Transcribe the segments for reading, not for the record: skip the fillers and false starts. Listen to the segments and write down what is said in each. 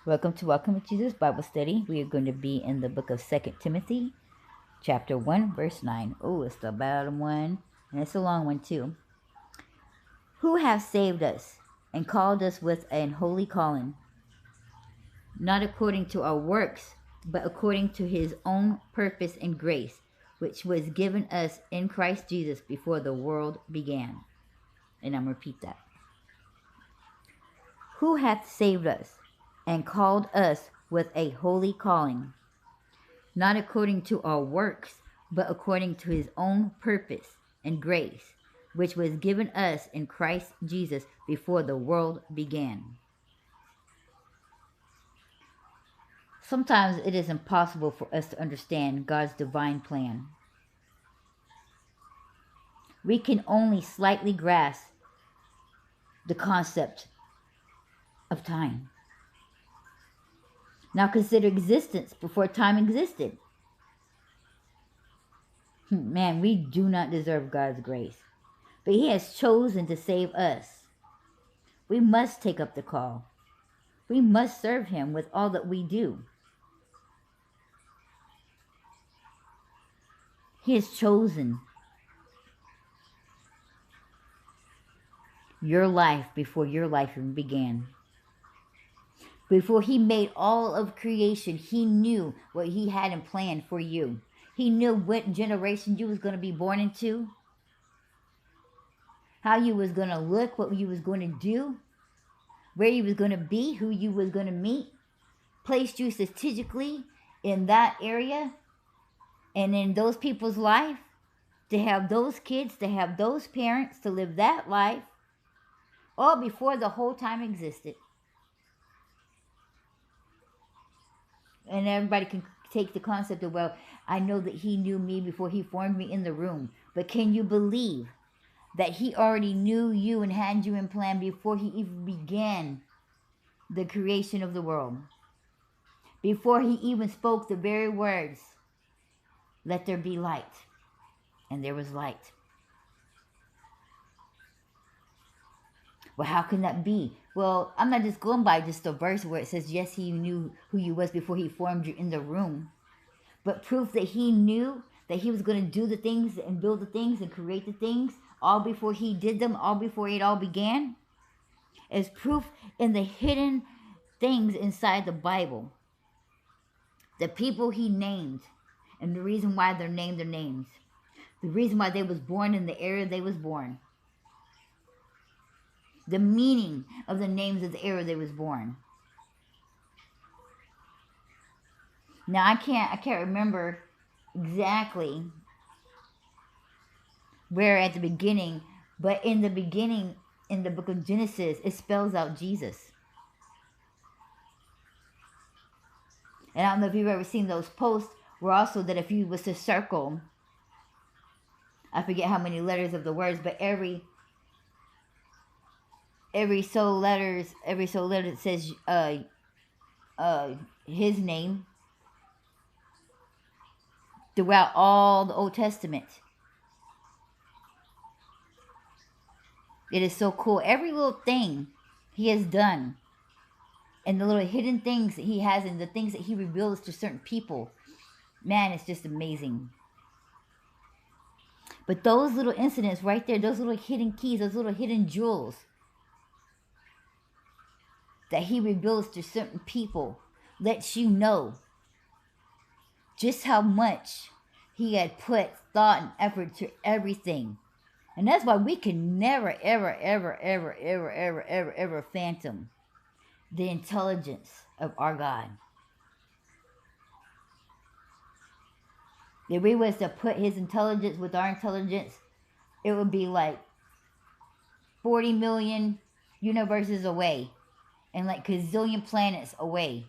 Welcome to Welcome with Jesus Bible Study. We are going to be in the book of 2 Timothy, chapter 1, verse 9. Oh, it's the bottom one, and it's a long one too. Who hath saved us and called us with an holy calling, not according to our works, but according to his own purpose and grace, which was given us in Christ Jesus before the world began. And I'm going to repeat that. Who hath saved us and called us with a holy calling, not according to our works, but according to his own purpose and grace, which was given us in Christ Jesus before the world began. Sometimes it is impossible for us to understand God's divine plan. We can only slightly grasp the concept of time. Now consider existence before time existed. Man, we do not deserve God's grace, but he has chosen to save us. We must take up the call. We must serve him with all that we do. He has chosen your life before your life even began. Before he made all of creation, he knew what he had in plan for you. He knew what generation you was going to be born into, how you was going to look, what you was going to do, where you was going to be, who you was going to meet, placed you strategically in that area and in those people's life, to have those kids, to have those parents, to live that life, all before the whole time existed. And everybody can take the concept of, well, I know that he knew me before he formed me in the womb. But can you believe that he already knew you and had you in plan before he even began the creation of the world? Before he even spoke the very words, let there be light. And there was light. Well, how can that be? Well, I'm not just going by just a verse where it says, yes, he knew who you was before he formed you in the room. But proof that he knew that he was going to do the things and build the things and create the things all before he did them, all before it all began, is proof in the hidden things inside the Bible. The people he named and the reason why they're named their names. The reason why they was born in the era they was born. The meaning of the names of the era they was born. Now I can't remember exactly where at the beginning, but in the beginning, in the book of Genesis, it spells out Jesus. And I don't know if you've ever seen those posts where also that if you was to circle, I forget how many letters of the words, but every so letters it says his name throughout all the Old Testament. It is so cool. Every little thing he has done and the little hidden things that he has and the things that he reveals to certain people, man, it's just amazing. But those little incidents right there, those little hidden keys, those little hidden jewels that he reveals to certain people, lets you know just how much he had put thought and effort to everything. And that's why we can never, ever, ever, ever, ever, ever, ever, ever phantom the intelligence of our God. If we was to put his intelligence with our intelligence, it would be like 40 million universes away and like gazillion planets away.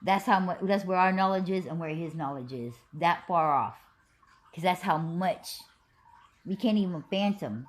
That's how much. That's where our knowledge is and where his knowledge is. That far off, because that's how much we can't even phantom.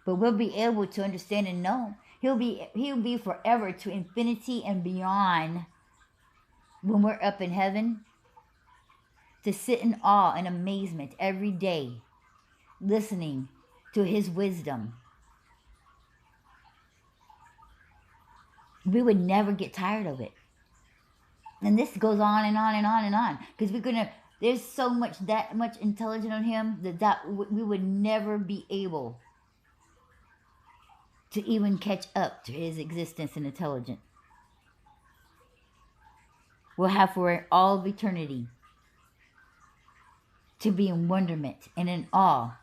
But we'll be able to understand and know. He'll be forever to infinity and beyond. When we're up in heaven, to sit in awe and amazement every day, listening to his wisdom. We would never get tired of it. And this goes on and on and on and on. Because there's so much, that much intelligence on him that we would never be able to even catch up to his existence and intelligence. We'll have for all of eternity to be in wonderment and in awe,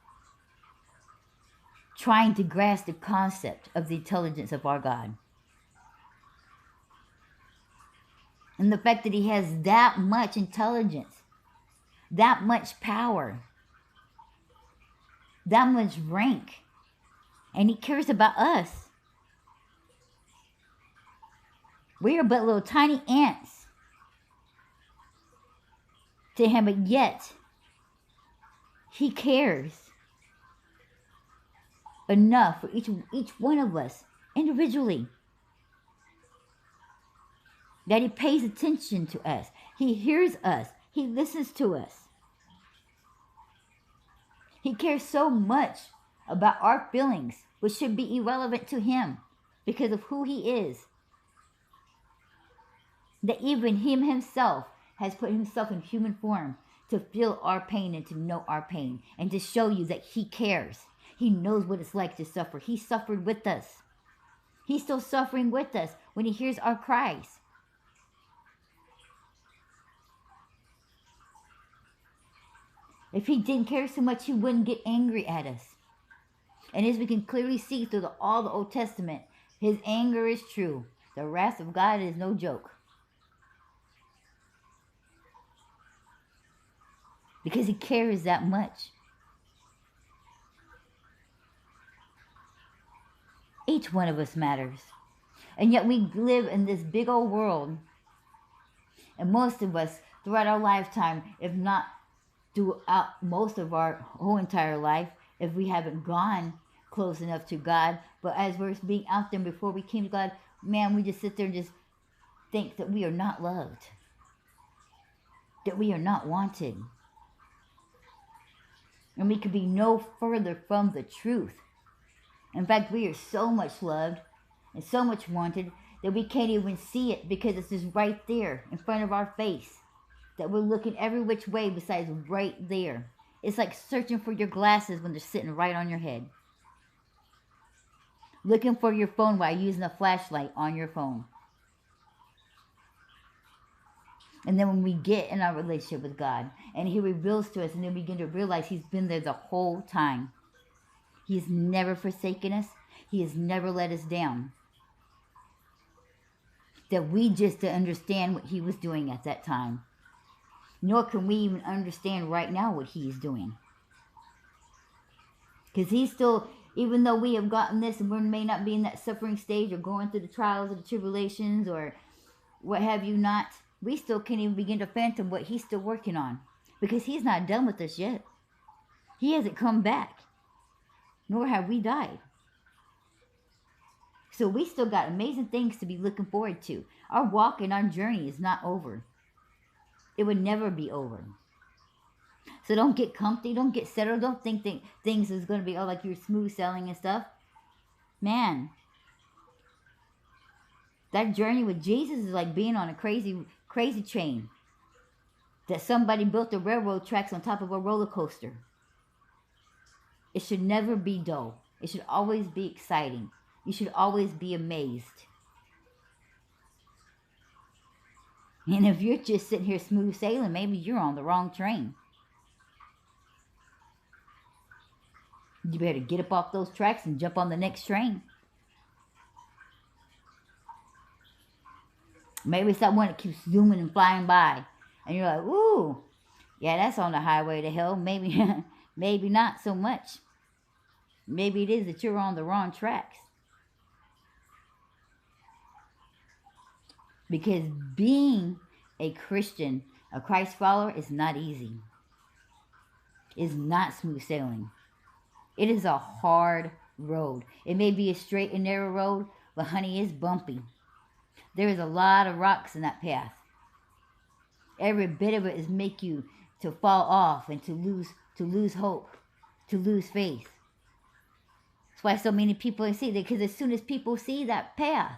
trying to grasp the concept of the intelligence of our God. And the fact that he has that much intelligence, that much power, that much rank, and he cares about us. We are but little tiny ants to him, but yet he cares enough for each one of us individually, that he pays attention to us. He hears us. He listens to us. He cares so much about our feelings, which should be irrelevant to him because of who he is, that even him himself has put himself in human form to feel our pain and to know our pain and to show you that he cares. He knows what it's like to suffer. He suffered with us. He's still suffering with us when he hears our cries. If he didn't care so much, he wouldn't get angry at us. And as we can clearly see through all the Old Testament, his anger is true. The wrath of God is no joke. Because he cares that much. Each one of us matters. And yet we live in this big old world. And most of us, throughout our lifetime, if not throughout most of our whole entire life, if we haven't gone close enough to God, but as we're being out there before we came to God, man, we just sit there and just think that we are not loved, that we are not wanted. And we could be no further from the truth. In fact, we are so much loved and so much wanted that we can't even see it because it's just right there in front of our face, that we're looking every which way besides right there. It's like searching for your glasses when they're sitting right on your head. Looking for your phone while using a flashlight on your phone. And then when we get in our relationship with God and he reveals to us, and then we begin to realize he's been there the whole time. He's never forsaken us. He has never let us down. That we just to understand what he was doing at that time. Nor can we even understand right now what he's doing. Because he's still, even though we have gotten this and we may not be in that suffering stage or going through the trials or the tribulations or what have you not, we still can't even begin to fathom what he's still working on. Because he's not done with us yet. He hasn't come back. Nor have we died. So we still got amazing things to be looking forward to. Our walk and our journey is not over. It would never be over. So don't get comfy. Don't get settled. Don't think that things is going to be all like you're smooth sailing and stuff. Man, that journey with Jesus is like being on a crazy train. That somebody built the railroad tracks on top of a roller coaster. It should never be dull. It should always be exciting. You should always be amazed. And if you're just sitting here smooth sailing, maybe you're on the wrong train. You better get up off those tracks and jump on the next train. Maybe it's that one that keeps zooming and flying by. And you're like, ooh, yeah, that's on the highway to hell. Maybe, maybe not so much. Maybe it is that you're on the wrong tracks. Because being a Christian, a Christ follower, is not easy. It's not smooth sailing. It is a hard road. It may be a straight and narrow road, but honey, it's bumpy. There is a lot of rocks in that path. Every bit of it is make you to fall off and to lose hope, to lose faith. That's why so many people see that, because as soon as people see that path,